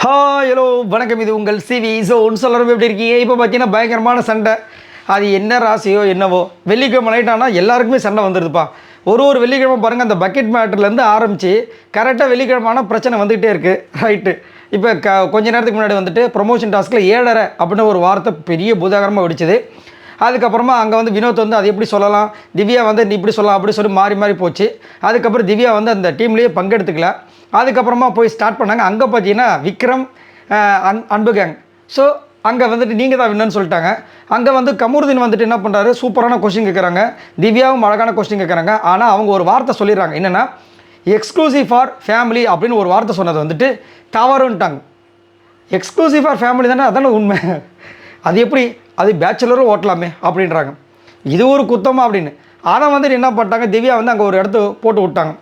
Hello வணக்கம். இது உங்கள் சிவி ஸோன். சொல்லணும் எப்படி இருக்கீங்க? இப்போ பார்த்தீங்கன்னா பயங்கரமான சண்டை. அது என்ன ராசியோ என்னவோ, வெள்ளிக்கிழமை நைட்டானா எல்லாருக்குமே சண்டை வந்துடுதுப்பா. ஒரு வெள்ளிக்கிழமை பாருங்கள், அந்த பக்கெட் மேட்டர்லேருந்து ஆரம்பித்து கரெக்டாக வெள்ளிக்கிழமான பிரச்சனை வந்துகிட்டே இருக்குது. ரைட்டு. இப்போ கொஞ்ச நேரத்துக்கு முன்னாடி வந்துட்டு ப்ரொமோஷன் டாஸ்கில் 7:30 அப்படின்னு ஒரு வார்த்தை பெரிய பூதாகரமாக வெடிச்சது. அதுக்கப்புறமா அங்கே வந்து வினோத் வந்து அது எப்படி சொல்லலாம், திவ்யா வந்து நீ இப்படி சொல்லலாம் அப்படி சொல்லி மாறி மாறி போச்சு. அதுக்கப்புறம் திவ்யா வந்து அந்த டீம்லேயே பங்கெடுத்துக்கல. அதுக்கப்புறமா போய் ஸ்டார்ட் பண்ணாங்க. அங்கே பார்த்தீங்கன்னா விக்ரம் அன்பு கேங். ஸோ அங்கே வந்துட்டு நீங்கள் தான் வின்னு சொல்லிட்டாங்க. அங்கே வந்து கமருதீன் வந்துட்டு என்ன பண்ணுறாரு, சூப்பரான கொஸ்டின் கேட்குறாங்க, திவ்யாவும் அழகான கொஸ்டின் கேட்குறாங்க. ஆனால் அவங்க ஒரு வார்த்தை சொல்லிடுறாங்க, என்னென்னா எக்ஸ்க்ளூசிவ் ஃபார் ஃபேமிலி அப்படின்னு ஒரு வார்த்தை சொன்னது வந்துட்டு தவறுன்ட்டாங்க. எக்ஸ்க்ளூசிவ் ஃபார் ஃபேமிலி தானே, அதானே உண்மை. அது எப்படி, அது பேச்சுலரும் ஓட்டலாமே அப்படின்றாங்க. இது ஒரு குத்தமாக அப்படின்னு. அதை வந்துட்டு என்ன பண்ணிட்டாங்க, திவ்யா வந்து அங்கே ஒரு இடத்த போட்டு விட்டாங்க.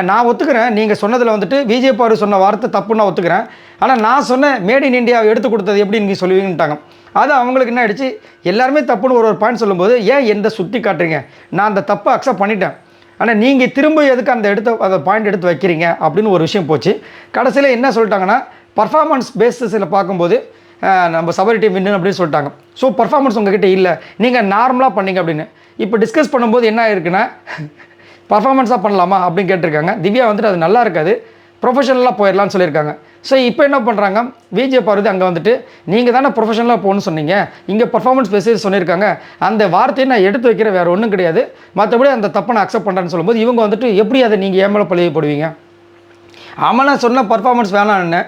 நான் ஒத்துக்கிறேன், நீங்கள் சொன்னதில் வந்துட்டு விஜய் பாரு சொன்ன வார்த்தை தப்புன்னு நான் ஒத்துக்கிறேன். ஆனால் நான் சொன்ன மேட் இன் இண்டியா எடுத்து கொடுத்தது எப்படி நீங்கள் சொல்லுவீங்கன்ட்டாங்க. அது அவங்களுக்கு என்ன ஆகிடுச்சு, எல்லாருமே தப்புன்னு ஒரு பாயிண்ட் சொல்லும்போது ஏன் எந்த சுட்டி காட்டுறீங்க, நான் அந்த தப்பை அக்செப்ட் பண்ணிட்டேன், ஆனால் நீங்கள் திரும்ப எதுக்கு அந்த பாயிண்ட் எடுத்து வைக்கிறீங்க அப்படின்னு ஒரு விஷயம் போச்சு. கடைசியில் என்ன சொல்லிட்டாங்கன்னா, பர்ஃபார்மன்ஸ் பேஸஸில் பார்க்கும்போது நம்ம சபரி டீம் வின்னு அப்படின்னு சொல்லிட்டாங்க. ஸோ பர்ஃபார்மன்ஸ் உங்ககிட்ட இல்லை, நீங்கள் நார்மலாக பண்ணீங்க அப்படின்னு. இப்போ டிஸ்கஸ் பண்ணும்போது என்ன ஆயிருக்குன்னா, பர்ஃபார்மன்ஸாக பண்ணலாமா அப்படின்னு கேட்டிருக்காங்க. திவ்யா வந்துட்டு அது நல்லா இருக்காது, ப்ரொஃபஷனலாக போயிடலான்னு சொல்லியிருக்காங்க. ஸோ இப்போ என்ன பண்ணுறாங்க, விஜய் பார்வதி அங்கே வந்துட்டு நீங்கள் தானே ப்ரொஃபஷனலாக போகணும்னு சொன்னீங்க, இங்கே பர்ஃபார்மன்ஸ் பேசி சொல்லியிருக்காங்க, அந்த வார்த்தையை நான் எடுத்து வைக்கிற வேறு ஒன்றும் கிடையாது, மற்றபடி அந்த தப்பை நான் அக்செப்ட் பண்ணுறேன்னு சொல்லும்போது இவங்க வந்துட்டு எப்படி அதை நீங்கள் ஏன் மேலே பழியப்படுவீங்க, ஆமாம் நான் சொன்ன பர்ஃபார்மன்ஸ் வேணான்னு,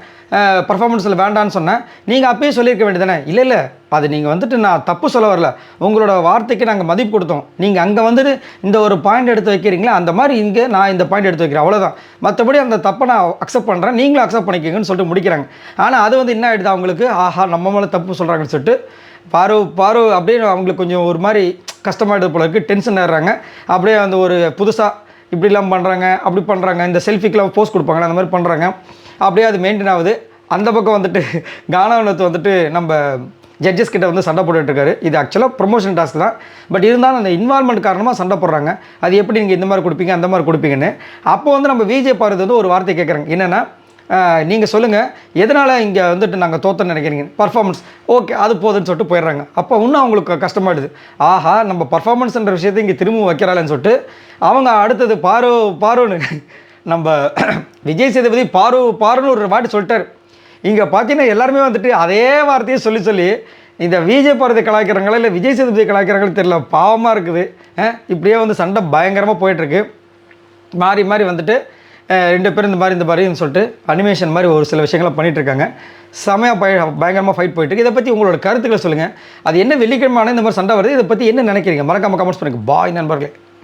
பர்ஃபார்மன்ஸில் வேண்டான்னு சொன்னேன், நீங்கள் அப்பயே சொல்லியிருக்க வேண்டியதானே. இல்லை அது நீங்கள் வந்துட்டு நான் தப்பு சொல்ல வரல, உங்களோட வார்த்தைக்கு நாங்கள் மதிப்பு கொடுத்தோம், நீங்கள் அங்கே வந்துட்டு இந்த ஒரு பாயிண்ட் எடுத்து வைக்கிறீங்களா, அந்த மாதிரி இங்கே நான் இந்த பாயிண்ட் எடுத்து வைக்கிறேன், அவ்வளோதான், மற்றபடி அந்த தப்பை நான் அக்செப்ட் பண்ணுறேன், நீங்களும் அக்செப்ட் பண்ணிக்கோங்கன்னு சொல்லிட்டு முடிக்கிறாங்க. ஆனால் அது வந்து என்ன ஆகிடுது, அவங்களுக்கு ஆஹா நம்ம மேலே தப்பு சொல்கிறாங்கன்னு சொல்லிட்டு பாரு அப்படின்னு அவங்களுக்கு கொஞ்சம் ஒரு மாதிரி கஷ்டமாயிடுது போல இருக்குது, டென்ஷன் ஆகிடுறாங்க. அப்படியே அந்த ஒரு புதுசாக இப்படிலாம் பண்ணுறாங்க அப்படி பண்ணுறாங்க, இந்த செல்ஃபிக்கெலாம் போஸ்ட் கொடுப்பாங்களே அந்த மாதிரி பண்ணுறாங்க. அப்படியே அது மெயின்டைன் ஆகுது. அந்த பக்கம் வந்துட்டு கானாவனத்து வந்துட்டு நம்ம ஜட்ஜஸ் கிட்ட வந்து சண்டை போட்டுட்ருக்காரு. இது ஆக்சுவலாக ப்ரொமோஷன் டாஸ்க் தான், பட் இருந்தாலும் அந்த இன்வால்மெண்ட் காரணமாக சண்டை போடுறாங்க. அது எப்படி நீங்கள் இந்த மாதிரி கொடுப்பீங்க அந்த மாதிரி கொடுப்பீங்கன்னு. அப்போ வந்து நம்ம விஜய் பார்வதி வந்து ஒரு வார்த்தை கேட்குறாங்க, என்னென்னா நீங்கள் சொல்லுங்கள் எதனால் இங்கே வந்துட்டு நாங்கள் தோத்தன்னு நினைக்கிறீங்க, பர்ஃபார்மன்ஸ் ஓகே அது போதுன்னு சொல்லிட்டு போயிடுறாங்க. அப்போ இன்னும் அவங்களுக்கு கஷ்டமாயிடுது, ஆஹா நம்ம பர்ஃபார்மன்ஸ்ன்ற விஷயத்தை இங்கே திரும்ப வைக்கிறாளேன்னு சொல்லிட்டு அவங்க அடுத்தது பாருன்னு நம்ம விஜய் சேதுபதி பாருன்னு ஒரு வாட்டி சொல்லிட்டார். இங்கே பார்த்தீங்கன்னா எல்லாருமே வந்துட்டு அதே வார்த்தையை சொல்லி இந்த விஜய் பார்வதி கலாய்க்கிறாங்களா இல்லை விஜய் சேதுபதி கலாய்க்கிறாங்களே தெரியல, பாவமாக இருக்குது. இப்படியே வந்து சண்டை பயங்கரமாக போயிட்டுருக்கு. மாறி வந்துட்டு ரெண்டு பேரும் இந்த மாதிரின்னு சொல்லிட்டு அனிமேஷன் மாதிரி ஒரு சில விஷயங்களை பண்ணிகிட்ருக்காங்க. பயங்கரமாக ஃபைட் போயிட்டுருக்கு. இதை பற்றி உங்களோட கருத்துக்களை சொல்லுங்கள். அது என்ன வெள்ளிக்கிழமை இந்த மாதிரி சண்டை வருது, இதை பற்றி என்ன நினைக்கிறீங்க, மறக்காமல் கமெண்ட்ஸ் பண்ணுங்கள். பாய் நண்பர்களே.